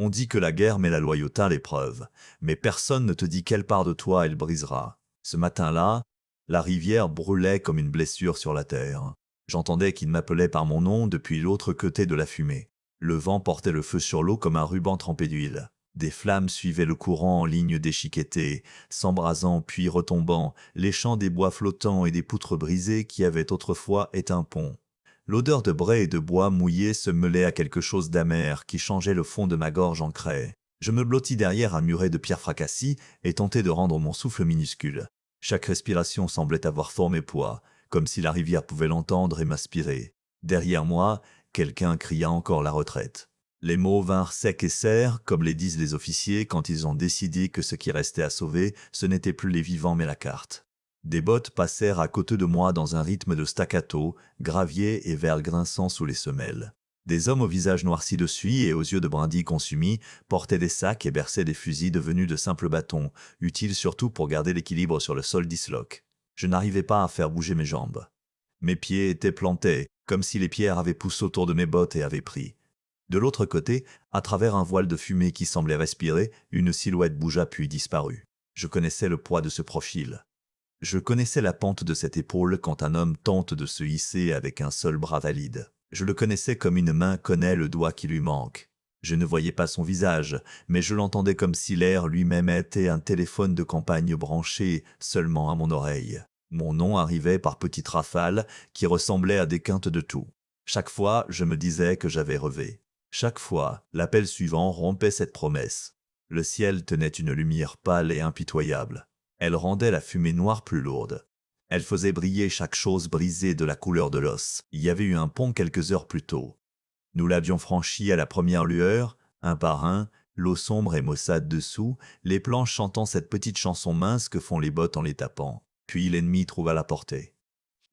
On dit que la guerre met la loyauté à l'épreuve, mais personne ne te dit quelle part de toi elle brisera. Ce matin-là, la rivière brûlait comme une blessure sur la terre. J'entendais qu'il m'appelait par mon nom depuis l'autre côté de la fumée. Le vent portait le feu sur l'eau comme un ruban trempé d'huile. Des flammes suivaient le courant en ligne déchiquetée, s'embrasant puis retombant, léchant des bois flottants et des poutres brisées qui avaient autrefois été un pont. L'odeur de brai et de bois mouillé se mêlait à quelque chose d'amer qui changeait le fond de ma gorge en craie. Je me blottis derrière un muret de pierre fracassée et tentai de rendre mon souffle minuscule. Chaque respiration semblait avoir forme et poids, comme si la rivière pouvait l'entendre et m'aspirer. Derrière moi, quelqu'un cria encore la retraite. Les mots vinrent secs et serres, comme les disent les officiers quand ils ont décidé que ce qui restait à sauver, ce n'était plus les vivants mais la carte. Des bottes passèrent à côté de moi dans un rythme de staccato, gravier et verre grinçant sous les semelles. Des hommes au visage noirci de suie et aux yeux de brindilles consumis portaient des sacs et berçaient des fusils devenus de simples bâtons, utiles surtout pour garder l'équilibre sur le sol disloque. Je n'arrivais pas à faire bouger mes jambes. Mes pieds étaient plantés, comme si les pierres avaient poussé autour de mes bottes et avaient pris. De l'autre côté, à travers un voile de fumée qui semblait respirer, une silhouette bougea puis disparut. Je connaissais le poids de ce profil. Je connaissais la pente de cette épaule quand un homme tente de se hisser avec un seul bras valide. Je le connaissais comme une main connaît le doigt qui lui manque. Je ne voyais pas son visage, mais je l'entendais comme si l'air lui-même était un téléphone de campagne branché seulement à mon oreille. Mon nom arrivait par petites rafales qui ressemblaient à des quintes de tout. Chaque fois, je me disais que j'avais rêvé. Chaque fois, l'appel suivant rompait cette promesse. Le ciel tenait une lumière pâle et impitoyable. Elle rendait la fumée noire plus lourde. Elle faisait briller chaque chose brisée de la couleur de l'os. Il y avait eu un pont quelques heures plus tôt. Nous l'avions franchi à la première lueur, un par un, l'eau sombre et maussade dessous, les planches chantant cette petite chanson mince que font les bottes en les tapant. Puis l'ennemi trouva la portée.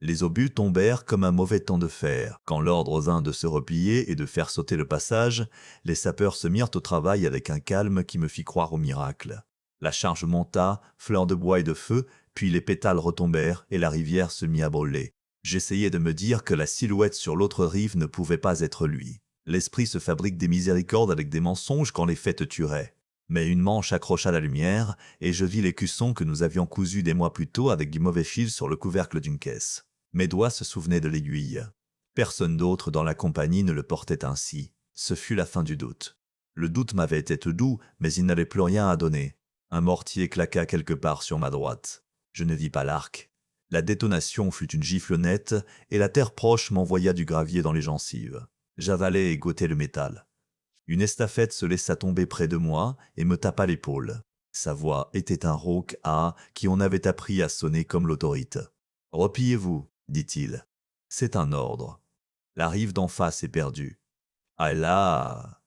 Les obus tombèrent comme un mauvais temps de fer. Quand l'ordre vint de se replier et de faire sauter le passage, les sapeurs se mirent au travail avec un calme qui me fit croire au miracle. La charge monta, fleurs de bois et de feu, puis les pétales retombèrent et la rivière se mit à brûler. J'essayais de me dire que la silhouette sur l'autre rive ne pouvait pas être lui. L'esprit se fabrique des miséricordes avec des mensonges quand les faits te tueraient. Mais une manche accrocha la lumière, et je vis l'écusson que nous avions cousu des mois plus tôt avec du mauvais fil sur le couvercle d'une caisse. Mes doigts se souvenaient de l'aiguille. Personne d'autre dans la compagnie ne le portait ainsi. Ce fut la fin du doute. Le doute m'avait été doux, mais il n'avait plus rien à donner. Un mortier claqua quelque part sur ma droite. Je ne vis pas l'arc. La détonation fut une gifle nette, et la terre proche m'envoya du gravier dans les gencives. J'avalai et goûtais le métal. Une estafette se laissa tomber près de moi et me tapa l'épaule. Sa voix était un rauque à qui on avait appris à sonner comme l'autorite. « Repliez-vous, dit-il. C'est un ordre. La rive d'en face est perdue. » Ah là!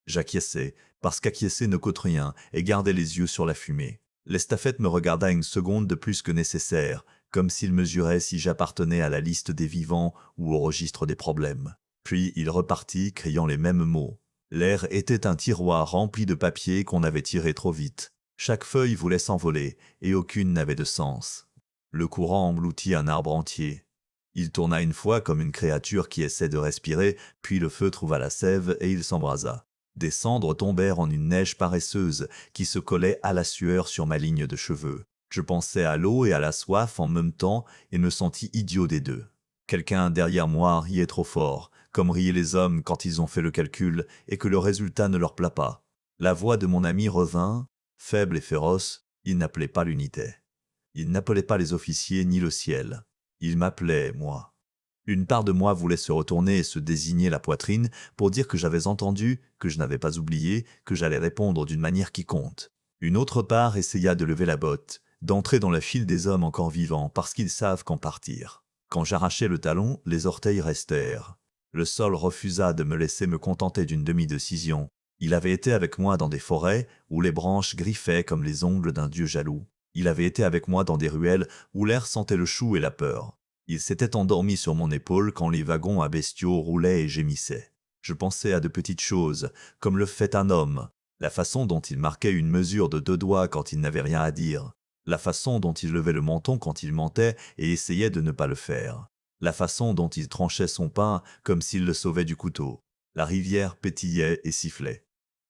J'acquiesçai, parce qu'acquiescer ne coûte rien, et gardai les yeux sur la fumée. L'estafette me regarda une seconde de plus que nécessaire, comme s'il mesurait si j'appartenais à la liste des vivants ou au registre des problèmes. Puis il repartit, criant les mêmes mots. L'air était un tiroir rempli de papier qu'on avait tiré trop vite. Chaque feuille voulait s'envoler, et aucune n'avait de sens. Le courant engloutit un arbre entier. Il tourna une fois comme une créature qui essaie de respirer, puis le feu trouva la sève et il s'embrasa. Des cendres tombèrent en une neige paresseuse qui se collait à la sueur sur ma ligne de cheveux. Je pensais à l'eau et à la soif en même temps et me sentis idiot des deux. Quelqu'un derrière moi riait trop fort, comme riaient les hommes quand ils ont fait le calcul et que le résultat ne leur plaît pas. La voix de mon ami revint, faible et féroce, il n'appelait pas l'unité. Il n'appelait pas les officiers ni le ciel. Il m'appelait, moi. Une part de moi voulait se retourner et se désigner la poitrine pour dire que j'avais entendu, que je n'avais pas oublié, que j'allais répondre d'une manière qui compte. Une autre part essaya de lever la botte, d'entrer dans la file des hommes encore vivants parce qu'ils savent quand partir. Quand j'arrachai le talon, les orteils restèrent. Le sol refusa de me laisser me contenter d'une demi-décision. Il avait été avec moi dans des forêts où les branches griffaient comme les ongles d'un dieu jaloux. Il avait été avec moi dans des ruelles où l'air sentait le chou et la peur. Il s'était endormi sur mon épaule quand les wagons à bestiaux roulaient et gémissaient. Je pensais à de petites choses, comme le fait un homme, la façon dont il marquait une mesure de 2 doigts quand il n'avait rien à dire, la façon dont il levait le menton quand il mentait et essayait de ne pas le faire, la façon dont il tranchait son pain comme s'il le sauvait du couteau. La rivière pétillait et sifflait.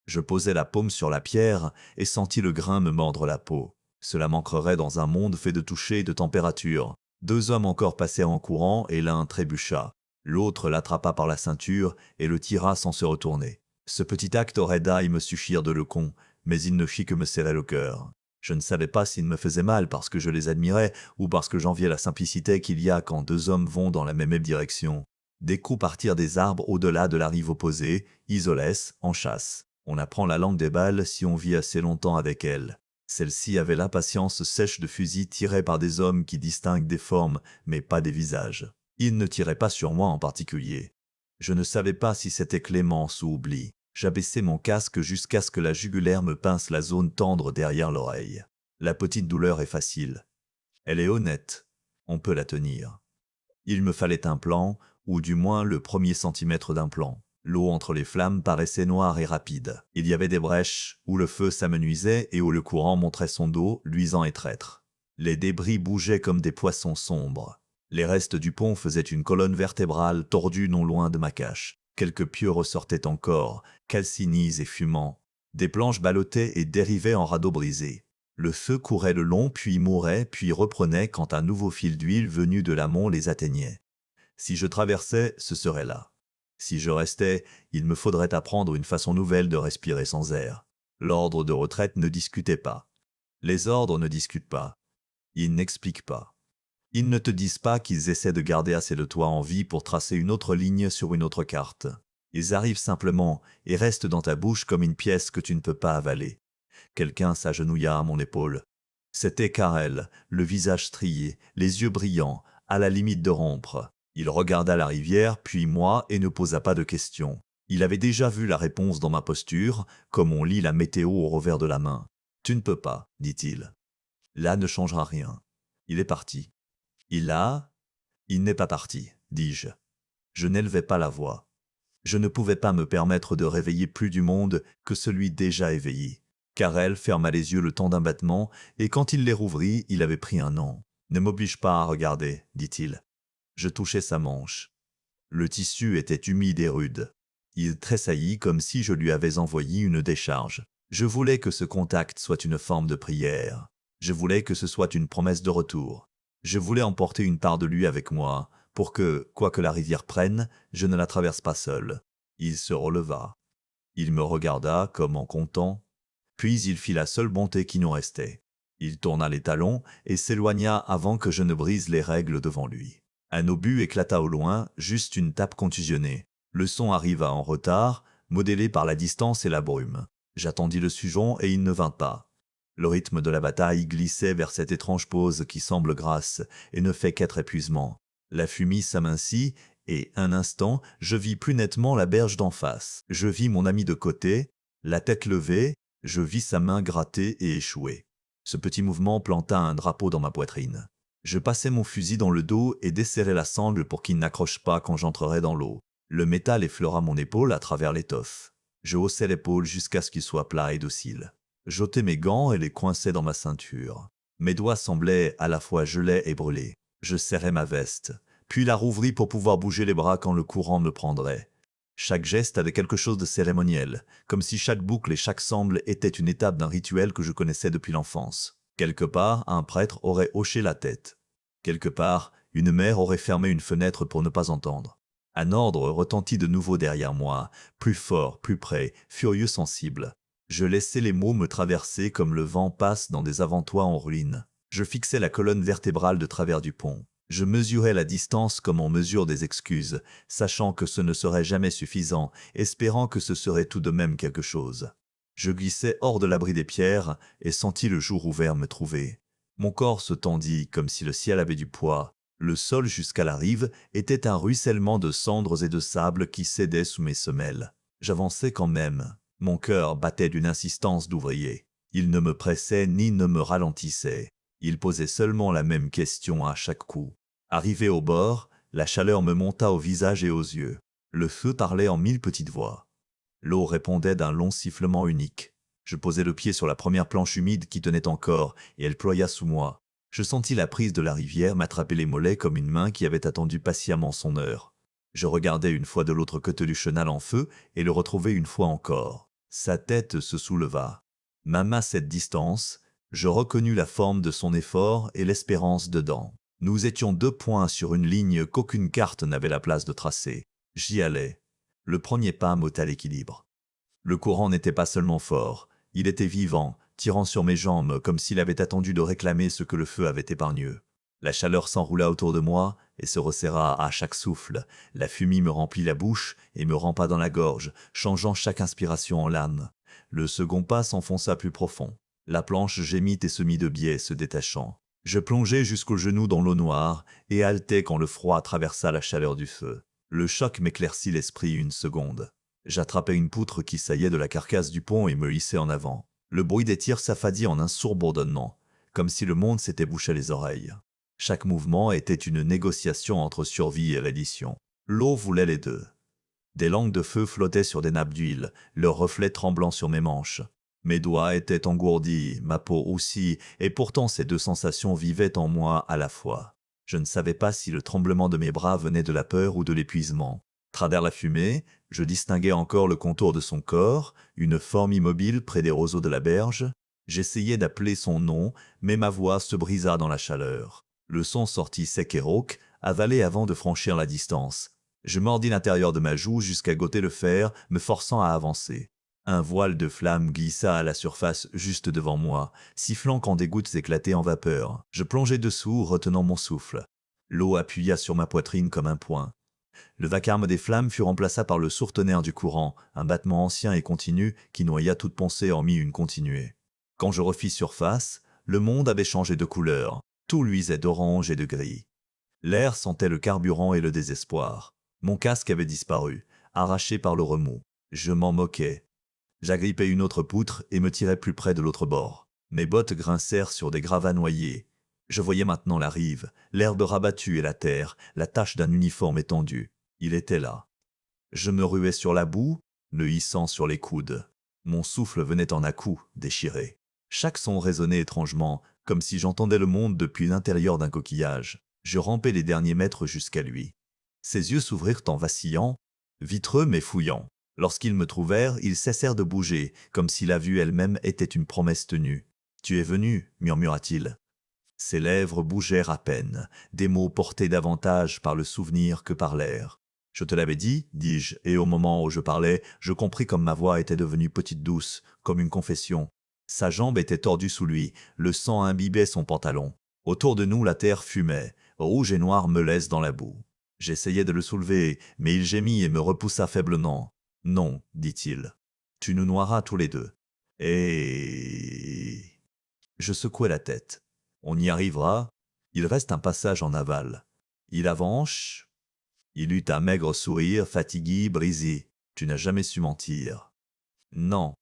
Je posai la paume sur la pierre et sentis le grain me mordre la peau. Cela manquerait dans un monde fait de toucher et de température. 2 hommes encore passèrent en courant et l'un trébucha. L'autre l'attrapa par la ceinture et le tira sans se retourner. Ce petit acte aurait d'ail me suffire de lecon, mais il ne fit que me serrer le cœur. Je ne savais pas s'il me faisait mal parce que je les admirais ou parce que j'enviais la simplicité qu'il y a quand 2 hommes vont dans la même direction. Des coups partirent des arbres au-delà de la rive opposée, isolès, en chasse. On apprend la langue des balles si on vit assez longtemps avec elles. Celle-ci avait l'impatience sèche de fusils tirés par des hommes qui distinguent des formes, mais pas des visages. Ils ne tiraient pas sur moi en particulier. Je ne savais pas si c'était clémence ou oubli. J'abaissai mon casque jusqu'à ce que la jugulaire me pince la zone tendre derrière l'oreille. La petite douleur est facile. Elle est honnête. On peut la tenir. Il me fallait un plan, ou du moins le premier centimètre d'un plan. L'eau entre les flammes paraissait noire et rapide. Il y avait des brèches où le feu s'amenuisait et où le courant montrait son dos, luisant et traître. Les débris bougeaient comme des poissons sombres. Les restes du pont faisaient une colonne vertébrale tordue non loin de ma cache. Quelques pieux ressortaient encore, calcinis et fumants. Des planches ballottaient et dérivaient en radeaux brisés. Le feu courait le long, puis mourait, puis reprenait quand un nouveau fil d'huile venu de l'amont les atteignait. Si je traversais, ce serait là. Si je restais, il me faudrait apprendre une façon nouvelle de respirer sans air. L'ordre de retraite ne discutait pas. Les ordres ne discutent pas. Ils n'expliquent pas. Ils ne te disent pas qu'ils essaient de garder assez de toi en vie pour tracer une autre ligne sur une autre carte. Ils arrivent simplement et restent dans ta bouche comme une pièce que tu ne peux pas avaler. Quelqu'un s'agenouilla à mon épaule. C'était Karel, le visage strié, les yeux brillants, à la limite de rompre. Il regarda la rivière, puis moi, et ne posa pas de questions. Il avait déjà vu la réponse dans ma posture, comme on lit la météo au revers de la main. « Tu ne peux pas, dit-il. Là ne changera rien. Il est parti. » Il n'est pas parti, dis-je. Je n'élevai pas la voix. Je ne pouvais pas me permettre de réveiller plus du monde que celui déjà éveillé. Karel ferma les yeux le temps d'un battement, et quand il les rouvrit, il avait pris un an. « Ne m'oblige pas à regarder, dit-il. » Je touchai sa manche. Le tissu était humide et rude. Il tressaillit comme si je lui avais envoyé une décharge. Je voulais que ce contact soit une forme de prière. Je voulais que ce soit une promesse de retour. Je voulais emporter une part de lui avec moi, pour que, quoi que la rivière prenne, je ne la traverse pas seul. Il se releva. Il me regarda comme en comptant, puis il fit la seule bonté qui nous restait. Il tourna les talons et s'éloigna avant que je ne brise les règles devant lui. Un obus éclata au loin, juste une tape contusionnée. Le son arriva en retard, modélé par la distance et la brume. J'attendis le suivant et il ne vint pas. Le rythme de la bataille glissait vers cette étrange pause qui semble grâce et ne fait qu'être épuisement. La fumée s'amincit et, un instant, je vis plus nettement la berge d'en face. Je vis mon ami de côté, la tête levée, je vis sa main gratter et échouer. Ce petit mouvement planta un drapeau dans ma poitrine. Je passai mon fusil dans le dos et desserrai la sangle pour qu'il n'accroche pas quand j'entrerai dans l'eau. Le métal effleura mon épaule à travers l'étoffe. Je haussai l'épaule jusqu'à ce qu'il soit plat et docile. J'ôtai mes gants et les coinçai dans ma ceinture. Mes doigts semblaient à la fois gelés et brûlés. Je serrai ma veste, puis la rouvris pour pouvoir bouger les bras quand le courant me prendrait. Chaque geste avait quelque chose de cérémoniel, comme si chaque boucle et chaque sangle était une étape d'un rituel que je connaissais depuis l'enfance. Quelque part, un prêtre aurait hoché la tête. Quelque part, une mère aurait fermé une fenêtre pour ne pas entendre. Un ordre retentit de nouveau derrière moi, plus fort, plus près, furieux, sensible. Je laissais les mots me traverser comme le vent passe dans des avant-toits en ruine. Je fixais la colonne vertébrale de travers du pont. Je mesurais la distance comme on mesure des excuses, sachant que ce ne serait jamais suffisant, espérant que ce serait tout de même quelque chose. Je glissais hors de l'abri des pierres et sentis le jour ouvert me trouver. Mon corps se tendit comme si le ciel avait du poids. Le sol jusqu'à la rive était un ruissellement de cendres et de sable qui cédait sous mes semelles. J'avançais quand même. Mon cœur battait d'une insistance d'ouvrier. Il ne me pressait ni ne me ralentissait. Il posait seulement la même question à chaque coup. Arrivé au bord, la chaleur me monta au visage et aux yeux. Le feu parlait en 1000 petites voix. L'eau répondait d'un long sifflement unique. Je posai le pied sur la première planche humide qui tenait encore, et elle ploya sous moi. Je sentis la prise de la rivière m'attraper les mollets comme une main qui avait attendu patiemment son heure. Je regardai une fois de l'autre côté du chenal en feu et le retrouvai une fois encore. Sa tête se souleva. Même à cette distance, je reconnus la forme de son effort et l'espérance dedans. Nous étions 2 points sur une ligne qu'aucune carte n'avait la place de tracer. J'y allais. Le premier pas m'ôta l'équilibre. Le courant n'était pas seulement fort, il était vivant, tirant sur mes jambes comme s'il avait attendu de réclamer ce que le feu avait épargné. La chaleur s'enroula autour de moi et se resserra à chaque souffle. La fumée me remplit la bouche et me rampa dans la gorge, changeant chaque inspiration en lame. Le second pas s'enfonça plus profond. La planche gémit et se mit de biais, se détachant. Je plongeai jusqu'aux genoux dans l'eau noire et haletai quand le froid traversa la chaleur du feu. Le choc m'éclaircit l'esprit une seconde. J'attrapai une poutre qui saillait de la carcasse du pont et me hissai en avant. Le bruit des tirs s'affadit en un sourd bourdonnement, comme si le monde s'était bouché les oreilles. Chaque mouvement était une négociation entre survie et reddition. L'eau voulait les deux. Des langues de feu flottaient sur des nappes d'huile, leurs reflets tremblant sur mes manches. Mes doigts étaient engourdis, ma peau aussi, et pourtant ces 2 sensations vivaient en moi à la fois. Je ne savais pas si le tremblement de mes bras venait de la peur ou de l'épuisement. Travers la fumée, je distinguais encore le contour de son corps, une forme immobile près des roseaux de la berge. J'essayais d'appeler son nom, mais ma voix se brisa dans la chaleur. Le son sortit sec et rauque, avalé avant de franchir la distance. Je mordis l'intérieur de ma joue jusqu'à goter le fer, me forçant à avancer. Un voile de flamme glissa à la surface juste devant moi, sifflant quand des gouttes éclataient en vapeur. Je plongeai dessous, retenant mon souffle. L'eau appuya sur ma poitrine comme un poing. Le vacarme des flammes fut remplacé par le sourd tonnerre du courant, un battement ancien et continu qui noya toute pensée hormis une continuée. Quand je refis surface, le monde avait changé de couleur. Tout luisait d'orange et de gris. L'air sentait le carburant et le désespoir. Mon casque avait disparu, arraché par le remous. Je m'en moquais. J'agrippais une autre poutre et me tirais plus près de l'autre bord. Mes bottes grincèrent sur des gravats noyés. Je voyais maintenant la rive, l'herbe rabattue et la terre, la tache d'un uniforme étendu. Il était là. Je me ruais sur la boue, le hissant sur les coudes. Mon souffle venait en à-coups, déchiré. Chaque son résonnait étrangement, comme si j'entendais le monde depuis l'intérieur d'un coquillage. Je rampais les derniers mètres jusqu'à lui. Ses yeux s'ouvrirent en vacillant, vitreux mais fouillants. Lorsqu'ils me trouvèrent, ils cessèrent de bouger, comme si la vue elle-même était une promesse tenue. « Tu es venu » murmura-t-il. Ses lèvres bougèrent à peine, des mots portés davantage par le souvenir que par l'air. « Je te l'avais dit, dis-je, et au moment où je parlais, je compris comme ma voix était devenue petite douce, comme une confession. Sa jambe était tordue sous lui, le sang imbibait son pantalon. Autour de nous, la terre fumait, rouge et noire melaise dans la boue. J'essayais de le soulever, mais il gémit et me repoussa faiblement. « Non, dit-il, tu nous noieras tous les deux. » Et... Je secouai la tête. On y arrivera. Il reste un passage en aval. Il avance. Il eut un maigre sourire, fatigué, brisé. Tu n'as jamais su mentir. Non.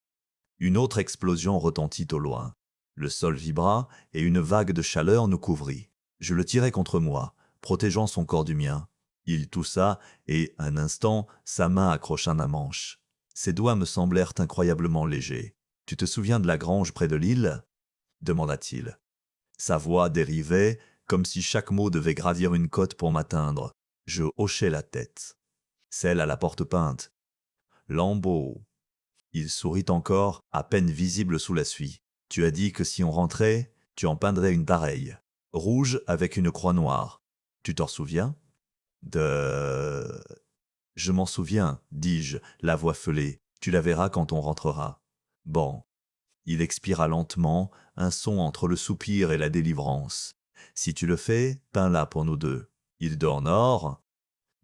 Une autre explosion retentit au loin. Le sol vibra et une vague de chaleur nous couvrit. Je le tirai contre moi, protégeant son corps du mien. Il toussa et, un instant, sa main accrocha ma manche. Ses doigts me semblèrent incroyablement légers. « Tu te souviens de la grange près de l'île » demanda-t-il. Sa voix dérivait, comme si chaque mot devait gravir une côte pour m'atteindre. Je hochai la tête. Celle à la porte peinte. Lambeau. Il sourit encore, à peine visible sous la suie. Tu as dit que si on rentrait, tu en peindrais une pareille. Rouge avec une croix noire. Tu t'en souviens ? Je m'en souviens, dis-je, la voix fêlée. Tu la verras quand on rentrera. Bon. Il expira lentement, un son entre le soupir et la délivrance. Si tu le fais, peins-la pour nous deux. Il dort nord.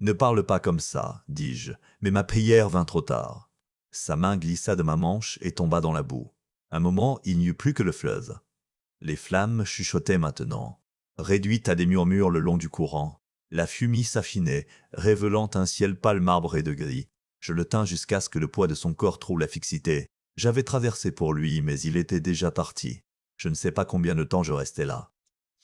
Ne parle pas comme ça, dis-je, mais ma prière vint trop tard. Sa main glissa de ma manche et tomba dans la boue. Un moment, il n'y eut plus que le fleuve. Les flammes chuchotaient maintenant, réduites à des murmures le long du courant. La fumée s'affinait, révélant un ciel pâle marbré de gris. Je le tins jusqu'à ce que le poids de son corps trouve la fixité. J'avais traversé pour lui, mais il était déjà parti. Je ne sais pas combien de temps je restais là.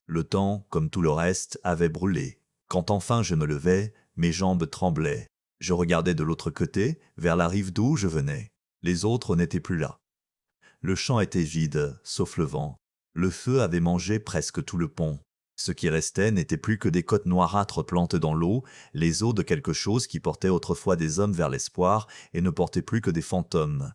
Le temps, comme tout le reste, avait brûlé. Quand enfin je me levai, mes jambes tremblaient. Je regardais de l'autre côté, vers la rive d'où je venais. Les autres n'étaient plus là. Le champ était vide, sauf le vent. Le feu avait mangé presque tout le pont. Ce qui restait n'était plus que des côtes noirâtres plantes dans l'eau, les os de quelque chose qui portait autrefois des hommes vers l'espoir et ne portait plus que des fantômes.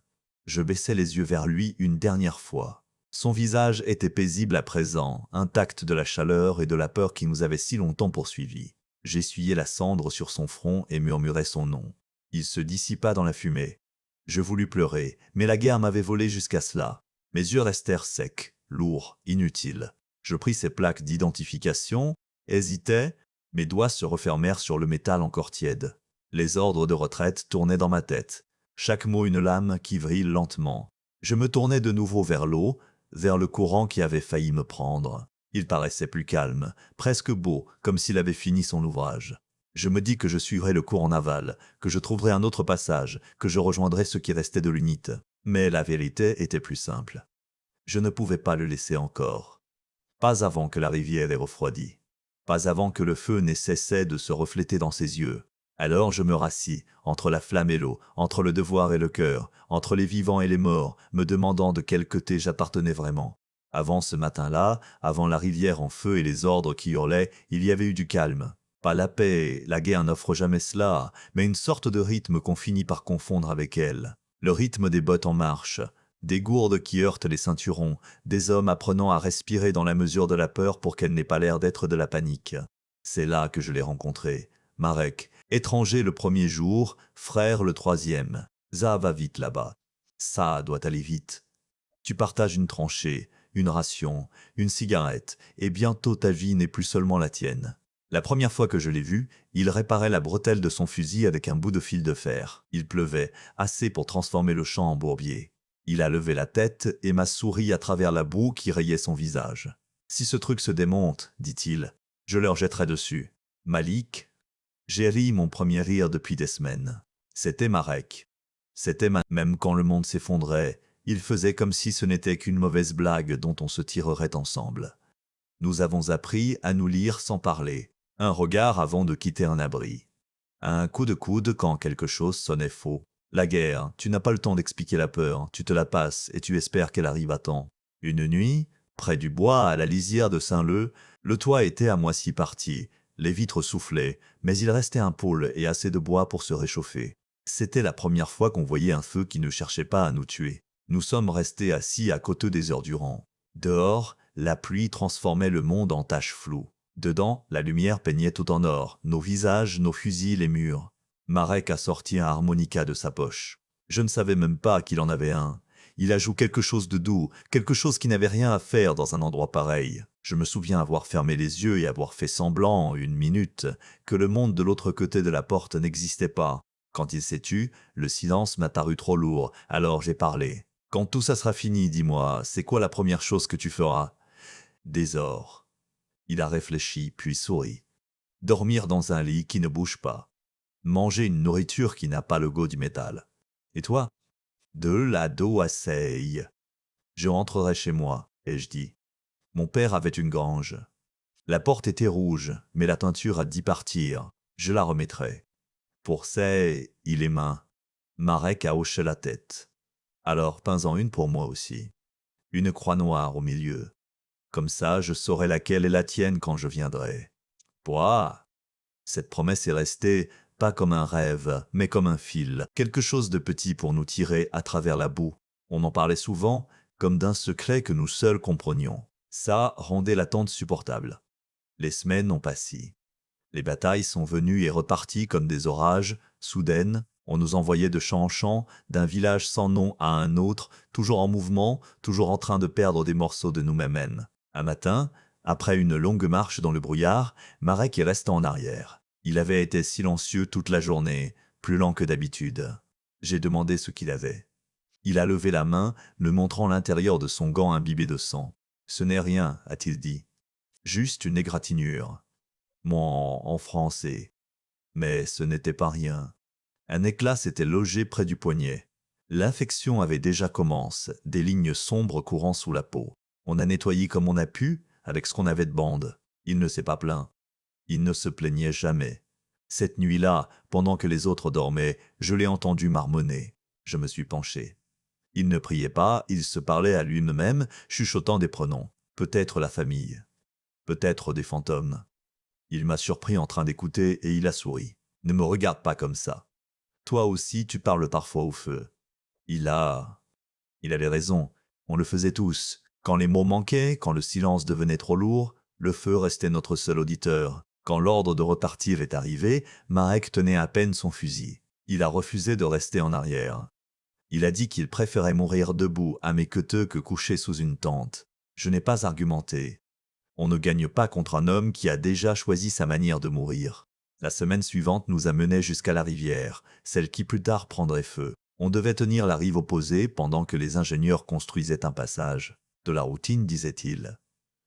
Je baissai les yeux vers lui une dernière fois. Son visage était paisible à présent, intact de la chaleur et de la peur qui nous avaient si longtemps poursuivis. J'essuyai la cendre sur son front et murmurai son nom. Il se dissipa dans la fumée. Je voulus pleurer, mais la guerre m'avait volé jusqu'à cela. Mes yeux restèrent secs, lourds, inutiles. Je pris ses plaques d'identification, hésitai, mes doigts se refermèrent sur le métal encore tiède. Les ordres de retraite tournaient dans ma tête. Chaque mot une lame qui vrille lentement. Je me tournai de nouveau vers l'eau, vers le courant qui avait failli me prendre. Il paraissait plus calme, presque beau, comme s'il avait fini son ouvrage. Je me dis que je suivrai le cours en aval, que je trouverai un autre passage, que je rejoindrai ce qui restait de l'unité. Mais la vérité était plus simple. Je ne pouvais pas le laisser encore. Pas avant que la rivière ait refroidi. Pas avant que le feu n'ait cessé de se refléter dans ses yeux. Alors je me rassis, entre la flamme et l'eau, entre le devoir et le cœur, entre les vivants et les morts, me demandant de quel côté j'appartenais vraiment. Avant ce matin-là, avant la rivière en feu et les ordres qui hurlaient, il y avait eu du calme. Pas la paix, la guerre n'offre jamais cela, mais une sorte de rythme qu'on finit par confondre avec elle. Le rythme des bottes en marche, des gourdes qui heurtent les ceinturons, des hommes apprenant à respirer dans la mesure de la peur pour qu'elle n'ait pas l'air d'être de la panique. C'est là que je l'ai rencontré. Marek, étranger le premier jour, frère le troisième. Ça va vite là-bas. Ça doit aller vite. Tu partages une tranchée, une ration, une cigarette, et bientôt ta vie n'est plus seulement la tienne. La première fois que je l'ai vu, il réparait la bretelle de son fusil avec un bout de fil de fer. Il pleuvait, assez pour transformer le champ en bourbier. Il a levé la tête et m'a souri à travers la boue qui rayait son visage. « Si ce truc se démonte, dit-il, je leur jetterai dessus. » Malik, j'ai ri mon premier rire depuis des semaines. C'était Marek. Même quand le monde s'effondrait, il faisait comme si ce n'était qu'une mauvaise blague dont on se tirerait ensemble. Nous avons appris à nous lire sans parler. Un regard avant de quitter un abri. Un coup de coude quand quelque chose sonnait faux. La guerre, tu n'as pas le temps d'expliquer la peur, tu te la passes et tu espères qu'elle arrive à temps. Une nuit, près du bois, à la lisière de Saint-Leu, le toit était à moitié parti. Les vitres soufflaient, mais il restait un pôle et assez de bois pour se réchauffer. C'était la première fois qu'on voyait un feu qui ne cherchait pas à nous tuer. Nous sommes restés assis à côté des heures durant. Dehors, la pluie transformait le monde en taches floues. Dedans, la lumière peignait tout en or, nos visages, nos fusils, les murs. Marek a sorti un harmonica de sa poche. Je ne savais même pas qu'il en avait un. Il a joué quelque chose de doux, quelque chose qui n'avait rien à faire dans un endroit pareil. Je me souviens avoir fermé les yeux et avoir fait semblant, une minute, que le monde de l'autre côté de la porte n'existait pas. Quand il s'est tu, le silence m'a paru trop lourd, alors j'ai parlé. « Quand tout ça sera fini, dis-moi, c'est quoi la première chose que tu feras ?»« Des ors. » Il a réfléchi, puis sourit. « Dormir dans un lit qui ne bouge pas. Manger une nourriture qui n'a pas le goût du métal. Et toi ?»« De la doaseille. » Je rentrerai chez moi, ai-je dit. Mon père avait une grange. La porte était rouge, mais la teinture a dit partir. Je la remettrai. Pour c'est, il est main. Marek a hoché la tête. Alors peins-en une pour moi aussi. Une croix noire au milieu. Comme ça, je saurai laquelle est la tienne quand je viendrai. Pouah! Cette promesse est restée, pas comme un rêve, mais comme un fil, quelque chose de petit pour nous tirer à travers la boue. On en parlait souvent, comme d'un secret que nous seuls comprenions. Ça rendait l'attente supportable. Les semaines ont passé. Les batailles sont venues et reparties comme des orages, soudaines. On nous envoyait de champ en champ, d'un village sans nom à un autre, toujours en mouvement, toujours en train de perdre des morceaux de nous-mêmes. Un matin, après une longue marche dans le brouillard, Marek est resté en arrière. Il avait été silencieux toute la journée, plus lent que d'habitude. J'ai demandé ce qu'il avait. Il a levé la main, me montrant l'intérieur de son gant imbibé de sang. « Ce n'est rien, a-t-il dit. Juste une égratignure. » Moi, en français. Mais ce n'était pas rien. Un éclat s'était logé près du poignet. L'infection avait déjà commencé, des lignes sombres courant sous la peau. On a nettoyé comme on a pu, avec ce qu'on avait de bande. Il ne s'est pas plaint. Il ne se plaignait jamais. Cette nuit-là, pendant que les autres dormaient, je l'ai entendu marmonner. Je me suis penché. Il ne priait pas, il se parlait à lui-même, chuchotant des pronoms. Peut-être la famille. Peut-être des fantômes. Il m'a surpris en train d'écouter et il a souri. Ne me regarde pas comme ça. Toi aussi, tu parles parfois au feu. Il a Il avait raison, on le faisait tous. Quand les mots manquaient, quand le silence devenait trop lourd, le feu restait notre seul auditeur. Quand l'ordre de repartir est arrivé, Marek tenait à peine son fusil. Il a refusé de rester en arrière. Il a dit qu'il préférait mourir debout à mes queuteux que couché sous une tente. Je n'ai pas argumenté. On ne gagne pas contre un homme qui a déjà choisi sa manière de mourir. La semaine suivante nous a menés jusqu'à la rivière, celle qui plus tard prendrait feu. On devait tenir la rive opposée pendant que les ingénieurs construisaient un passage. De la routine, disait-il.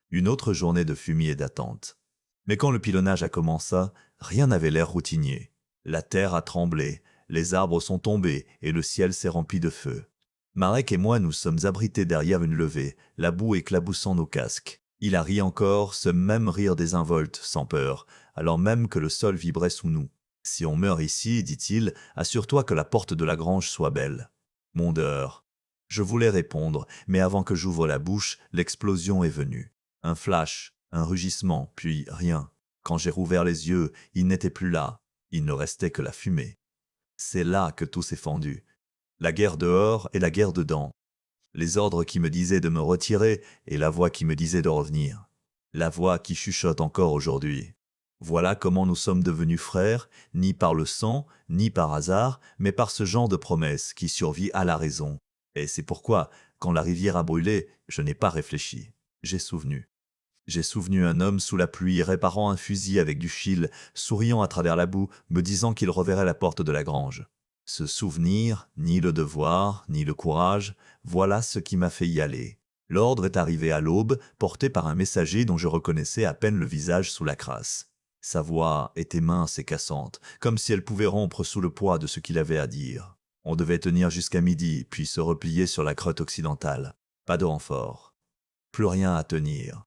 Une autre journée de fumier et d'attente. Mais quand le pilonnage a commencé, rien n'avait l'air routinier. La terre a tremblé, les arbres sont tombés et le ciel s'est rempli de feu. Marek et moi nous sommes abrités derrière une levée, la boue éclaboussant nos casques. Il a ri encore, ce même rire désinvolte, sans peur, alors même que le sol vibrait sous nous. « Si on meurt ici, dit-il, assure-toi que la porte de la grange soit belle. » Mondeur. Je voulais répondre, mais avant que j'ouvre la bouche, l'explosion est venue. Un flash, un rugissement, puis rien. Quand j'ai rouvert les yeux, il n'était plus là. Il ne restait que la fumée. C'est là que tout s'est fendu. La guerre dehors et la guerre dedans. Les ordres qui me disaient de me retirer et la voix qui me disait de revenir. La voix qui chuchote encore aujourd'hui. Voilà comment nous sommes devenus frères, ni par le sang, ni par hasard, mais par ce genre de promesse qui survit à la raison. Et c'est pourquoi, quand la rivière a brûlé, je n'ai pas réfléchi. J'ai souvenu. J'ai souvenu un homme sous la pluie réparant un fusil avec du fil, souriant à travers la boue, me disant qu'il reverrait la porte de la grange. Ce souvenir, ni le devoir, ni le courage, voilà ce qui m'a fait y aller. L'ordre est arrivé à l'aube, porté par un messager dont je reconnaissais à peine le visage sous la crasse. Sa voix était mince et cassante, comme si elle pouvait rompre sous le poids de ce qu'il avait à dire. On devait tenir jusqu'à midi, puis se replier sur la crotte occidentale. Pas de renfort. Plus rien à tenir.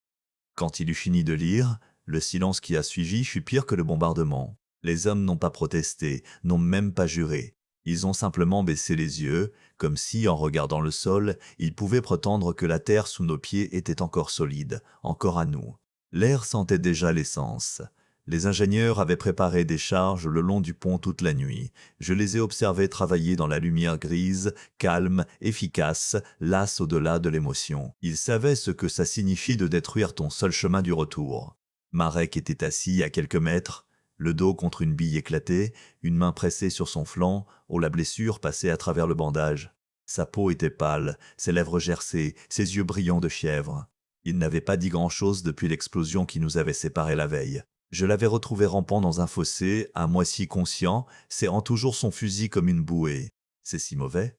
Quand il eut fini de lire, le silence qui a suivi fut pire que le bombardement. Les hommes n'ont pas protesté, n'ont même pas juré. Ils ont simplement baissé les yeux, comme si, en regardant le sol, ils pouvaient prétendre que la terre sous nos pieds était encore solide, encore à nous. L'air sentait déjà l'essence. Les ingénieurs avaient préparé des charges le long du pont toute la nuit. Je les ai observés travailler dans la lumière grise, calme, efficace, lasse au-delà de l'émotion. Ils savaient ce que ça signifie de détruire ton seul chemin du retour. Marek était assis à quelques mètres, le dos contre une bille éclatée, une main pressée sur son flanc, où la blessure passait à travers le bandage. Sa peau était pâle, ses lèvres gercées, ses yeux brillants de fièvre. Il n'avait pas dit grand-chose depuis l'explosion qui nous avait séparés la veille. Je l'avais retrouvé rampant dans un fossé, à moitié conscient, serrant toujours son fusil comme une bouée. C'est si mauvais?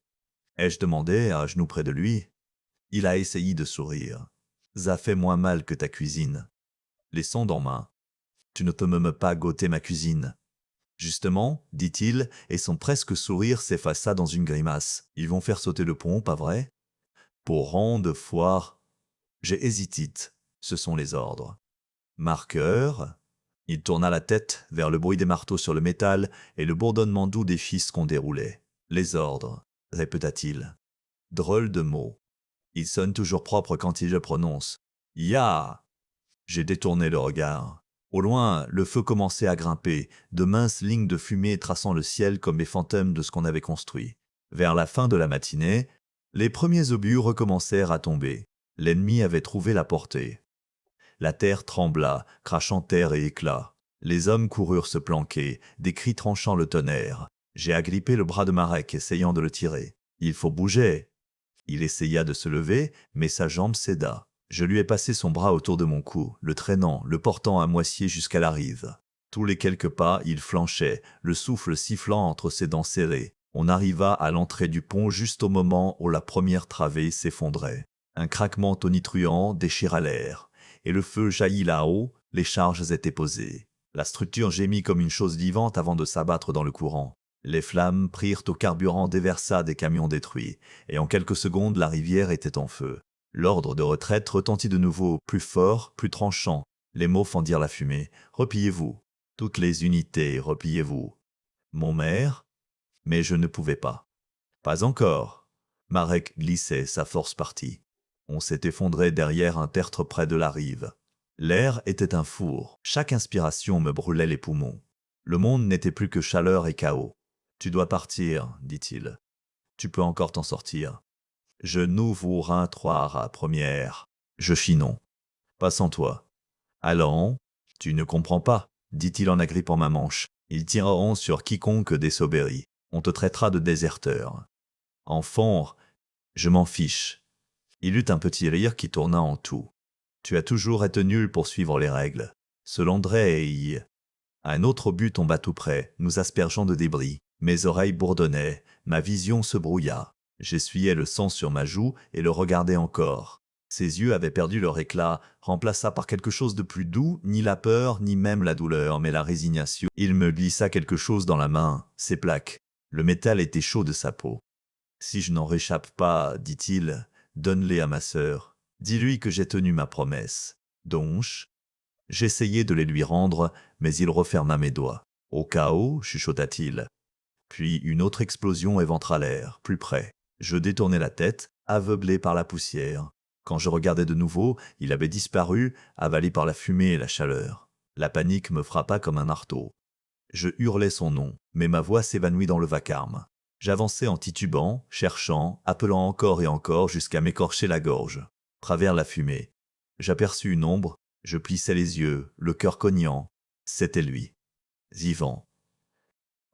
Ai-je demandé, à genoux près de lui? Il a essayé de sourire. Ça fait moins mal que ta cuisine. Les sondes en main. Tu ne peux même pas goûter ma cuisine. Justement, dit-il, et son presque sourire s'effaça dans une grimace. Ils vont faire sauter le pont, pas vrai? Pour rang de foire. J'ai hésité. Ce sont les ordres. Marqueur. Il tourna la tête vers le bruit des marteaux sur le métal et le bourdonnement doux des fils qu'on déroulait. Les ordres, répéta-t-il. Drôle de mot. Il sonne toujours propre quand il le prononce. Ya! J'ai détourné le regard. Au loin, le feu commençait à grimper, de minces lignes de fumée traçant le ciel comme les fantômes de ce qu'on avait construit. Vers la fin de la matinée, les premiers obus recommencèrent à tomber. L'ennemi avait trouvé la portée. La terre trembla, crachant terre et éclats. Les hommes coururent se planquer, des cris tranchant le tonnerre. J'ai agrippé le bras de Marek, essayant de le tirer. « Il faut bouger !» Il essaya de se lever, mais sa jambe céda. Je lui ai passé son bras autour de mon cou, le traînant, le portant à moitié jusqu'à la rive. Tous les quelques pas, il flanchait, le souffle sifflant entre ses dents serrées. On arriva à l'entrée du pont juste au moment où la première travée s'effondrait. Un craquement tonitruant déchira l'air. Et le feu jaillit là-haut, les charges étaient posées. La structure gémit comme une chose vivante avant de s'abattre dans le courant. Les flammes prirent au carburant déversa des camions détruits, et en quelques secondes la rivière était en feu. L'ordre de retraite retentit de nouveau, plus fort, plus tranchant. Les mots fendirent la fumée. « Repliez-vous. Toutes les unités, repliez-vous. » Mon maire? Mais je ne pouvais pas. Pas encore. Marek glissait, sa force partie. On s'est effondré derrière un tertre près de la rive. L'air était un four. Chaque inspiration me brûlait les poumons. Le monde n'était plus que chaleur et chaos. « Tu dois partir, dit-il. Tu peux encore t'en sortir. » Je n'ouvrirai trois à première. Je fis non. Pas sans toi. Allons, tu ne comprends pas, dit-il en agrippant ma manche. Ils tireront sur quiconque désobéit. On te traitera de déserteur. Enfant, je m'en fiche. Il eut un petit rire qui tourna en tout. Tu as toujours été nul pour suivre les règles. Selon Drey, un autre obus tomba tout près, nous aspergeant de débris. Mes oreilles bourdonnaient, ma vision se brouilla. J'essuyais le sang sur ma joue et le regardais encore. Ses yeux avaient perdu leur éclat, remplaça par quelque chose de plus doux, ni la peur, ni même la douleur, mais la résignation. Il me glissa quelque chose dans la main, ses plaques. Le métal était chaud de sa peau. Si je n'en réchappe pas, dit-il, donne-les à ma sœur. Dis-lui que j'ai tenu ma promesse. Donc, j'essayai de les lui rendre, mais il referma mes doigts. Au chaos, chuchota-t-il. Puis une autre explosion éventra l'air, plus près. Je détournai la tête, aveuglé par la poussière. Quand je regardais de nouveau, il avait disparu, avalé par la fumée et la chaleur. La panique me frappa comme un marteau. Je hurlai son nom, mais ma voix s'évanouit dans le vacarme. J'avançai en titubant, cherchant, appelant encore et encore jusqu'à m'écorcher la gorge. Travers la fumée. J'aperçus une ombre, je plissai les yeux, le cœur cognant. C'était lui. Vivant.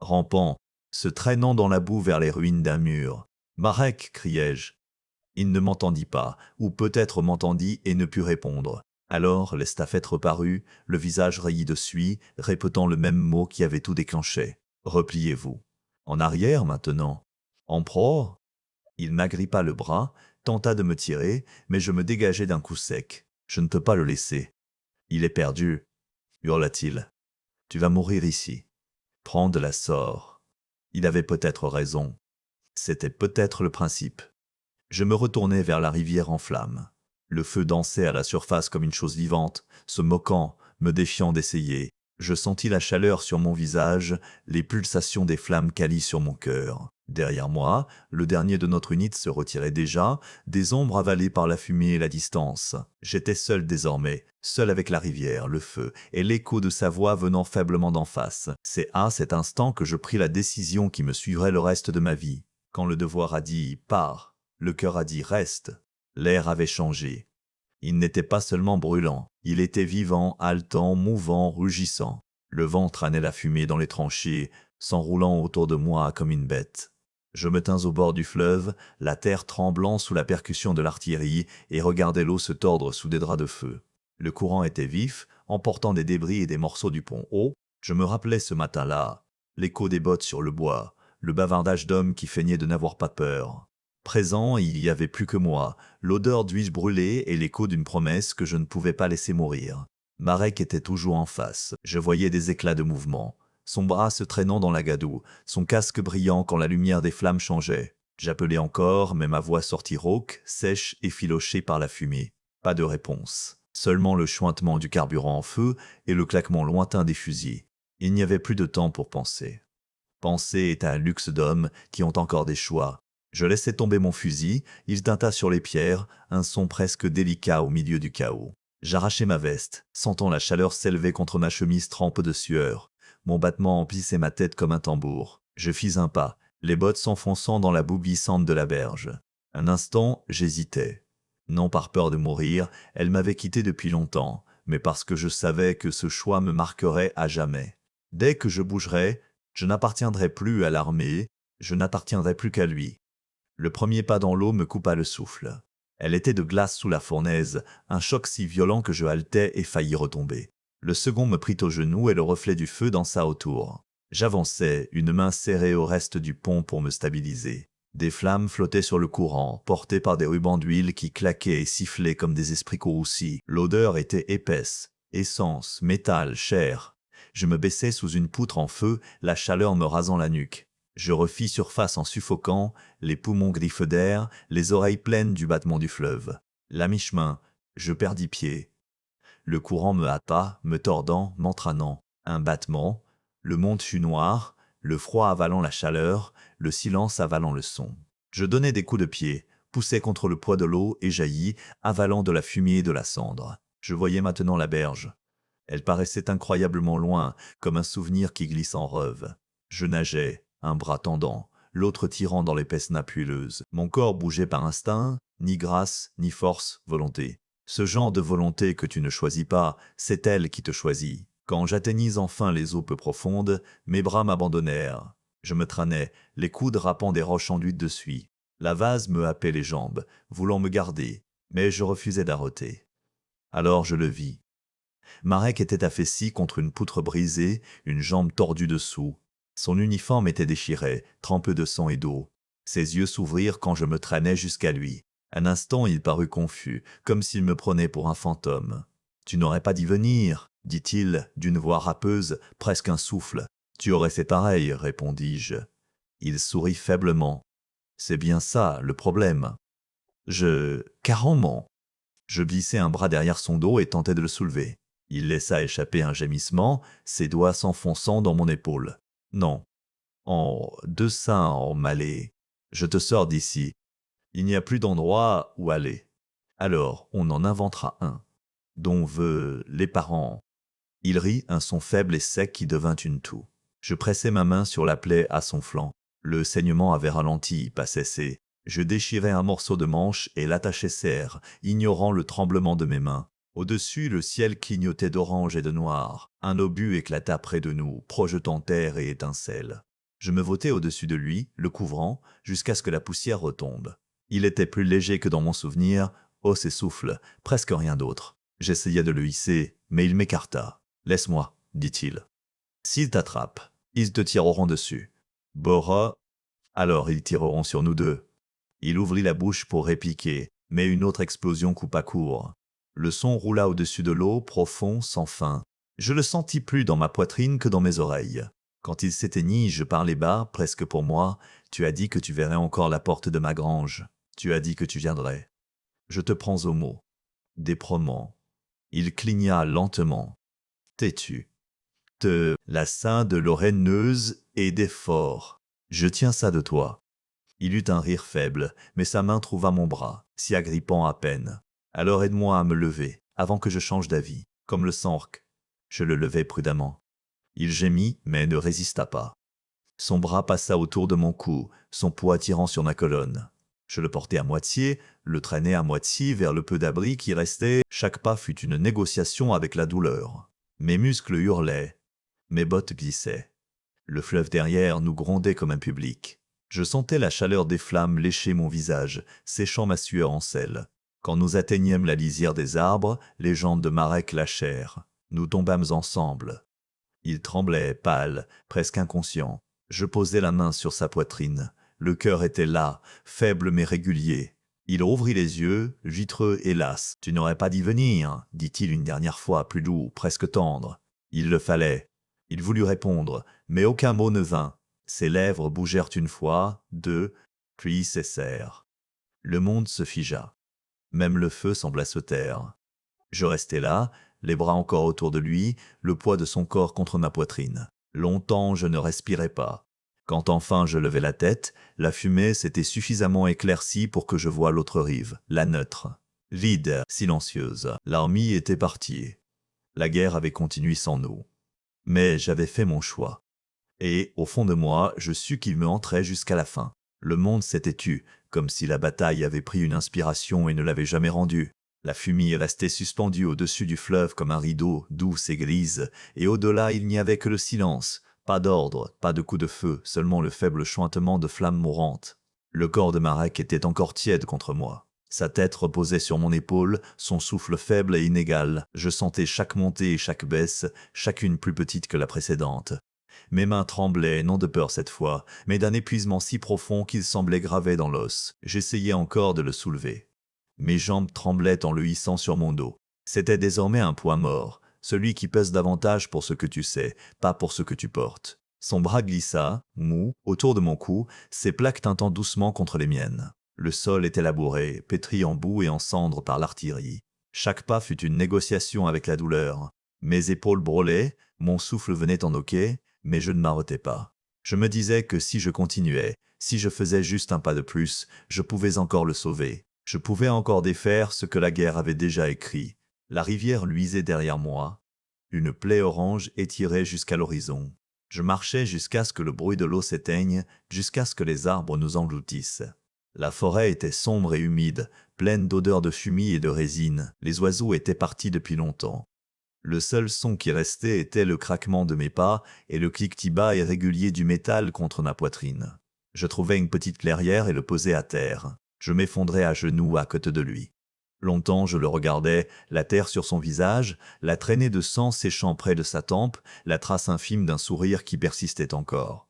Rampant, se traînant dans la boue vers les ruines d'un mur. « Marek !» criai-je. Il ne m'entendit pas, ou peut-être m'entendit et ne put répondre. Alors l'estafette reparut, le visage rayé de suie, répétant le même mot qui avait tout déclenché. « Repliez-vous. » En arrière maintenant. En proie. Il m'agrippa le bras, tenta de me tirer, mais je me dégageai d'un coup sec. Je ne peux pas le laisser. Il est perdu, hurla-t-il. Tu vas mourir ici. Prends de la sort. Il avait peut-être raison. C'était peut-être le principe. Je me retournai vers la rivière en flammes. Le feu dansait à la surface comme une chose vivante, se moquant, me défiant d'essayer. Je sentis la chaleur sur mon visage, les pulsations des flammes calies sur mon cœur. Derrière moi, le dernier de notre unité se retirait déjà, des ombres avalées par la fumée et la distance. J'étais seul désormais, seul avec la rivière, le feu, et l'écho de sa voix venant faiblement d'en face. C'est à cet instant que je pris la décision qui me suivrait le reste de ma vie. Quand le devoir a dit « pars », le cœur a dit « reste ». L'air avait changé. Il n'était pas seulement brûlant, il était vivant, haletant, mouvant, rugissant. Le vent traînait la fumée dans les tranchées, s'enroulant autour de moi comme une bête. Je me tins au bord du fleuve, la terre tremblant sous la percussion de l'artillerie, et regardai l'eau se tordre sous des draps de feu. Le courant était vif, emportant des débris et des morceaux du pont haut. Je me rappelais ce matin-là, l'écho des bottes sur le bois, le bavardage d'hommes qui feignaient de n'avoir pas peur. Présent, il y avait plus que moi, l'odeur d'huile brûlée et l'écho d'une promesse que je ne pouvais pas laisser mourir. Marek était toujours en face. Je voyais des éclats de mouvement. Son bras se traînant dans la gadoue, son casque brillant quand la lumière des flammes changeait. J'appelais encore, mais ma voix sortit rauque, sèche et filochée par la fumée. Pas de réponse. Seulement le chuintement du carburant en feu et le claquement lointain des fusils. Il n'y avait plus de temps pour penser. Penser est un luxe d'hommes qui ont encore des choix. Je laissai tomber mon fusil, il tinta sur les pierres, un son presque délicat au milieu du chaos. J'arrachai ma veste, sentant la chaleur s'élever contre ma chemise trempe de sueur. Mon battement emplissait ma tête comme un tambour. Je fis un pas, les bottes s'enfonçant dans la boue glissante de la berge. Un instant, j'hésitais. Non par peur de mourir, elle m'avait quitté depuis longtemps, mais parce que je savais que ce choix me marquerait à jamais. Dès que je bougerais, je n'appartiendrais plus à l'armée, je n'appartiendrais plus qu'à lui. Le premier pas dans l'eau me coupa le souffle. Elle était de glace sous la fournaise, un choc si violent que je haletais et faillis retomber. Le second me prit au genou et le reflet du feu dansa autour. J'avançais, une main serrée au reste du pont pour me stabiliser. Des flammes flottaient sur le courant, portées par des rubans d'huile qui claquaient et sifflaient comme des esprits corroussis. L'odeur était épaisse, essence, métal, chair. Je me baissais sous une poutre en feu, la chaleur me rasant la nuque. Je refis surface en suffoquant, les poumons griffes d'air, les oreilles pleines du battement du fleuve. La mi-chemin, je perdis pied. Le courant me hâta, me tordant, m'entraînant. Un battement, le monde fut noir, le froid avalant la chaleur, le silence avalant le son. Je donnai des coups de pied, poussai contre le poids de l'eau et jaillis, avalant de la fumée et de la cendre. Je voyais maintenant la berge. Elle paraissait incroyablement loin, comme un souvenir qui glisse en rêve. Je nageais, un bras tendant, l'autre tirant dans l'épaisse nappe huileuse. Mon corps bougeait par instinct, ni grâce, ni force, volonté. Ce genre de volonté que tu ne choisis pas, c'est elle qui te choisit. Quand j'atteignis enfin les eaux peu profondes, mes bras m'abandonnèrent. Je me traînais, les coudes râpant des roches enduites de suie. La vase me happait les jambes, voulant me garder, mais je refusais d'arrêter. Alors je le vis. Marek était affaissé contre une poutre brisée, une jambe tordue dessous. Son uniforme était déchiré, trempé de sang et d'eau. Ses yeux s'ouvrirent quand je me traînais jusqu'à lui. Un instant, il parut confus, comme s'il me prenait pour un fantôme. « Tu n'aurais pas dû venir, dit-il, d'une voix râpeuse, presque un souffle. Tu aurais fait pareil, répondis-je. Il sourit faiblement. C'est bien ça, le problème. Carrément. Je glissai un bras derrière son dos et tentai de le soulever. Il laissa échapper un gémissement, ses doigts s'enfonçant dans mon épaule. Non. En deux seins en malais. Je te sors d'ici. Il n'y a plus d'endroit où aller. Alors, on en inventera un, dont veulent les parents. Il rit, un son faible et sec qui devint une toux. Je pressai ma main sur la plaie à son flanc. Le saignement avait ralenti, pas cessé. Je déchirai un morceau de manche et l'attachai serre, ignorant le tremblement de mes mains. Au-dessus, le ciel clignotait d'orange et de noir. Un obus éclata près de nous, projetant terre et étincelles. Je me vautai au-dessus de lui, le couvrant, jusqu'à ce que la poussière retombe. Il était plus léger que dans mon souvenir, os et souffle, presque rien d'autre. J'essayai de le hisser, mais il m'écarta. « Laisse-moi, dit-il. S'ils t'attrapent, ils te tireront dessus. Bora, alors ils tireront sur nous deux. » Il ouvrit la bouche pour répliquer, mais une autre explosion coupa court. Le son roula au-dessus de l'eau, profond, sans fin. Je le sentis plus dans ma poitrine que dans mes oreilles. Quand il s'éteignit, je parlais bas, presque pour moi. « Tu as dit que tu verrais encore la porte de ma grange. Tu as dit que tu viendrais. Je te prends au mot. Des proments. » Il cligna lentement. « T'es-tu? La sein de l'oreilleuse et d'effort. Je tiens ça de toi. » Il eut un rire faible, mais sa main trouva mon bras, s'y agrippant à peine. « Alors aide-moi à me lever, avant que je change d'avis, comme le sanrk. » Je le levai prudemment. Il gémit, mais ne résista pas. Son bras passa autour de mon cou, son poids tirant sur ma colonne. Je le portai à moitié, le traînai à moitié vers le peu d'abri qui restait. Chaque pas fut une négociation avec la douleur. Mes muscles hurlaient. Mes bottes glissaient. Le fleuve derrière nous grondait comme un public. Je sentais la chaleur des flammes lécher mon visage, séchant ma sueur en sel. Quand nous atteignîmes la lisière des arbres, les jambes de Marek lâchèrent. Nous tombâmes ensemble. Il tremblait, pâle, presque inconscient. Je posai la main sur sa poitrine. Le cœur était là, faible mais régulier. Il rouvrit les yeux, vitreux et las. « Tu n'aurais pas dû venir, dit-il une dernière fois, plus doux, presque tendre. Il le fallait. » Il voulut répondre, mais aucun mot ne vint. Ses lèvres bougèrent une fois, deux, puis cessèrent. Le monde se figea. Même le feu sembla se taire. Je restai là, les bras encore autour de lui, le poids de son corps contre ma poitrine. Longtemps, je ne respirais pas. Quand enfin je levai la tête, la fumée s'était suffisamment éclaircie pour que je voie l'autre rive, la neutre. Vide, silencieuse. L'armée était partie. La guerre avait continué sans nous. Mais j'avais fait mon choix. Et, au fond de moi, je sus qu'il me entrait jusqu'à la fin. Le monde s'était tu, comme si la bataille avait pris une inspiration et ne l'avait jamais rendue. La fumée restait suspendue au-dessus du fleuve comme un rideau, douce et grise, et au-delà il n'y avait que le silence. Pas d'ordre, pas de coup de feu, seulement le faible chuintement de flammes mourantes. Le corps de Marek était encore tiède contre moi. Sa tête reposait sur mon épaule, son souffle faible et inégal. Je sentais chaque montée et chaque baisse, chacune plus petite que la précédente. Mes mains tremblaient, non de peur cette fois, mais d'un épuisement si profond qu'il semblait gravé dans l'os. J'essayais encore de le soulever. Mes jambes tremblaient en le hissant sur mon dos. C'était désormais un poids mort, celui qui pèse davantage pour ce que tu sais, pas pour ce que tu portes. Son bras glissa, mou, autour de mon cou, ses plaques tintant doucement contre les miennes. Le sol était labouré, pétri en boue et en cendres par l'artillerie. Chaque pas fut une négociation avec la douleur. Mes épaules brûlaient, mon souffle venait en hoquet, mais je ne m'arrêtais pas. Je me disais que si je continuais, si je faisais juste un pas de plus, je pouvais encore le sauver. Je pouvais encore défaire ce que la guerre avait déjà écrit. La rivière luisait derrière moi. Une plaie orange étirée jusqu'à l'horizon. Je marchais jusqu'à ce que le bruit de l'eau s'éteigne, jusqu'à ce que les arbres nous engloutissent. La forêt était sombre et humide, pleine d'odeurs de fumée et de résine. Les oiseaux étaient partis depuis longtemps. Le seul son qui restait était le craquement de mes pas et le cliquetis bas et régulier du métal contre ma poitrine. Je trouvai une petite clairière et le posai à terre. Je m'effondrai à genoux à côté de lui. Longtemps je le regardais, la terre sur son visage, la traînée de sang séchant près de sa tempe, la trace infime d'un sourire qui persistait encore.